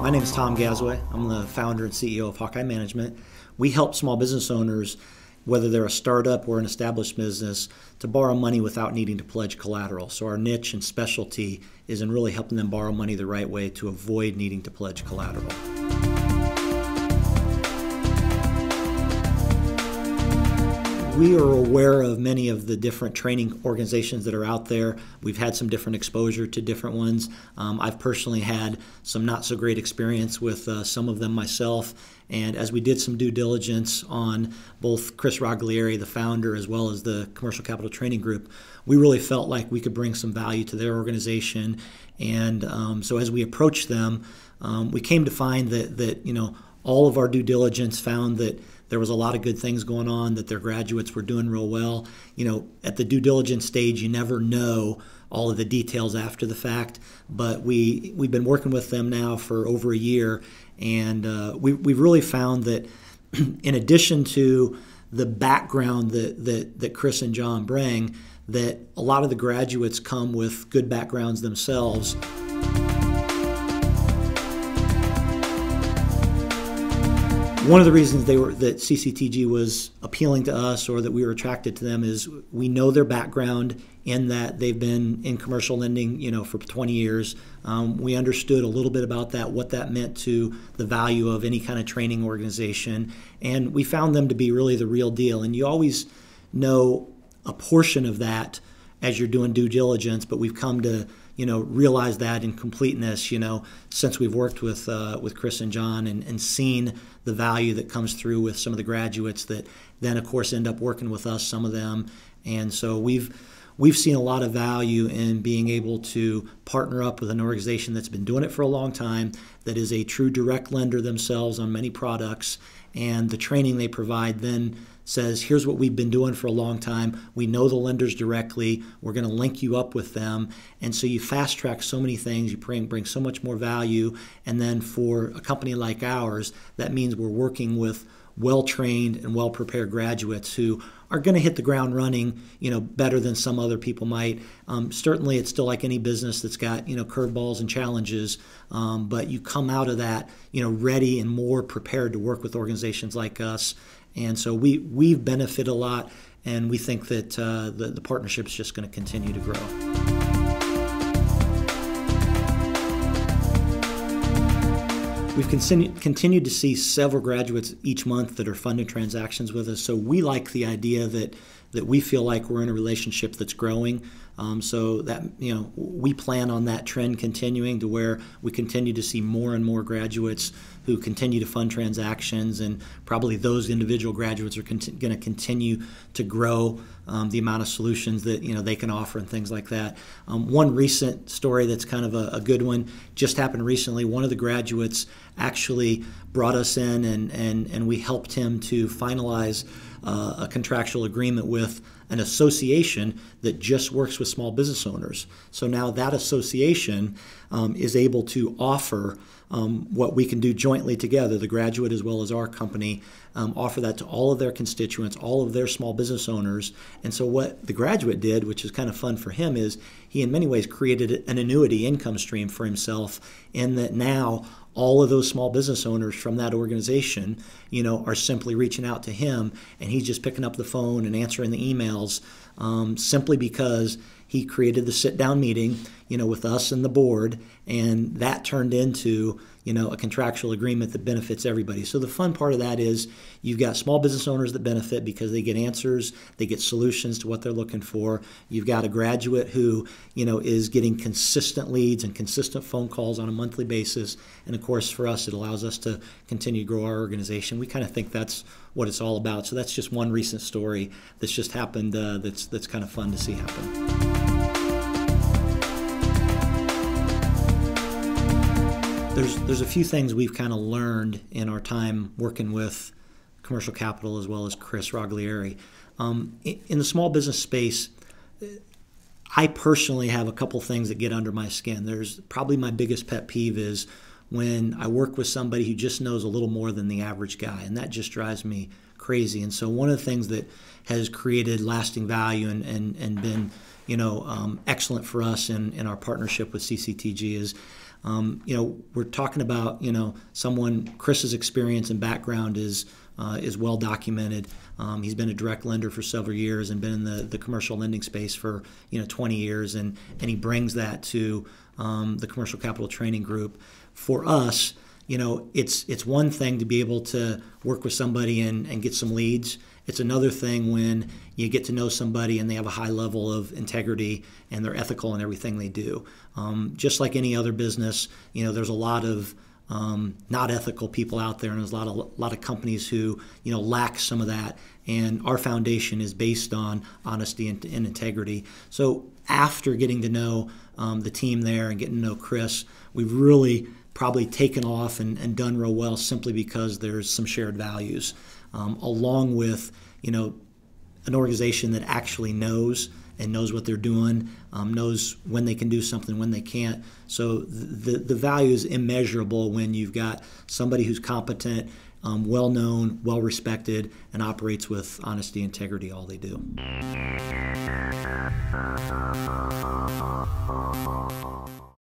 My name is Tom Gazaway. I'm the founder and CEO of Hawkeye Management. We help small business owners, whether they're a startup or an established business, to borrow money without needing to pledge collateral. So our niche and specialty is in really helping them borrow money the right way to avoid needing to pledge collateral. We are aware of many of the different training organizations that are out there. We've had some different exposure to different ones. I've personally had some not so great experience with some of them myself. And as we did some due diligence on both Chris Roglieri, the founder, as well as the Commercial Capital Training Group, we really felt like we could bring some value to their organization. And so as we approached them, we came to find that all of our due diligence found that there was a lot of good things going on, that their graduates were doing real well. At the due diligence stage, you never know all of the details after the fact, but we've been working with them now for over a year, and we've really found that in addition to the background that Chris and John bring, that a lot of the graduates come with good backgrounds themselves. One of the reasons that CCTG was appealing to us, or that we were attracted to them, is we know their background in that they've been in commercial lending, for 20 years. We understood a little bit about that, what that meant to the value of any kind of training organization, and we found them to be really the real deal. And you always know a portion of that as you're doing due diligence, but we've come to realize that in completeness, since we've worked with Chris and John and seen the value that comes through with some of the graduates that then, of course, end up working with us, some of them. And so we've seen a lot of value in being able to partner up with an organization that's been doing it for a long time, that is a true direct lender themselves on many products, and the training they provide then says, here's what we've been doing for a long time. We know the lenders directly. We're going to link you up with them. And so you fast track so many things. You bring so much more value. And then for a company like ours, that means we're working with well-trained and well-prepared graduates who are going to hit the ground running, better than some other people might. Certainly, it's still like any business that's got, curveballs and challenges, but you come out of that, ready and more prepared to work with organizations like us. And so we've benefited a lot, and we think that the partnership is just going to continue to grow. We've continued to see several graduates each month that are funding transactions with us. So we like the idea that we feel like we're in a relationship that's growing. So that we plan on that trend continuing to where we continue to see more and more graduates who continue to fund transactions, and probably those individual graduates are going to continue to grow the amount of solutions that they can offer and things like that. One recent story that's kind of a good one just happened recently. One of the graduates actually brought us in, and we helped him to finalize a contractual agreement with an association that just works with small business owners. So now that association is able to offer what we can do jointly together, the graduate as well as our company, offer that to all of their constituents, all of their small business owners. And so what the graduate did, which is kind of fun for him, is he in many ways created an annuity income stream for himself, in that now all of those small business owners from that organization, are simply reaching out to him, and he's just picking up the phone and answering the emails, simply because he created the sit-down meeting, with us and the board, and that turned into, a contractual agreement that benefits everybody. So the fun part of that is you've got small business owners that benefit because they get answers, they get solutions to what they're looking for. You've got a graduate who, is getting consistent leads and consistent phone calls on a monthly basis. And of course, for us, it allows us to continue to grow our organization. We kind of think that's what it's all about. So that's just one recent story that's just happened that's kind of fun to see happen. There's a few things we've kind of learned in our time working with Commercial Capital as well as Chris Roglieri. In the small business space, I personally have a couple things that get under my skin. There's probably my biggest pet peeve is when I work with somebody who just knows a little more than the average guy, and that just drives me crazy. And so one of the things that has created lasting value and been excellent for us in our partnership with CCTG is we're talking about someone. Chris's experience and background is well documented. He's been a direct lender for several years and been in the commercial lending space for 20 years, and he brings that to the Commercial Capital Training Group. For us, it's one thing to be able to work with somebody and get some leads. It's another thing when you get to know somebody and they have a high level of integrity and they're ethical in everything they do. Just like any other business, there's a lot of not ethical people out there, and there's a lot of companies who lack some of that. And our foundation is based on honesty and integrity. So after getting to know the team there and getting to know Chris, we've really probably taken off and done real well simply because there's some shared values, along with an organization that actually knows what they're doing, knows when they can do something, when they can't. So the value is immeasurable when you've got somebody who's competent, well-known, well-respected, and operates with honesty, integrity, all they do.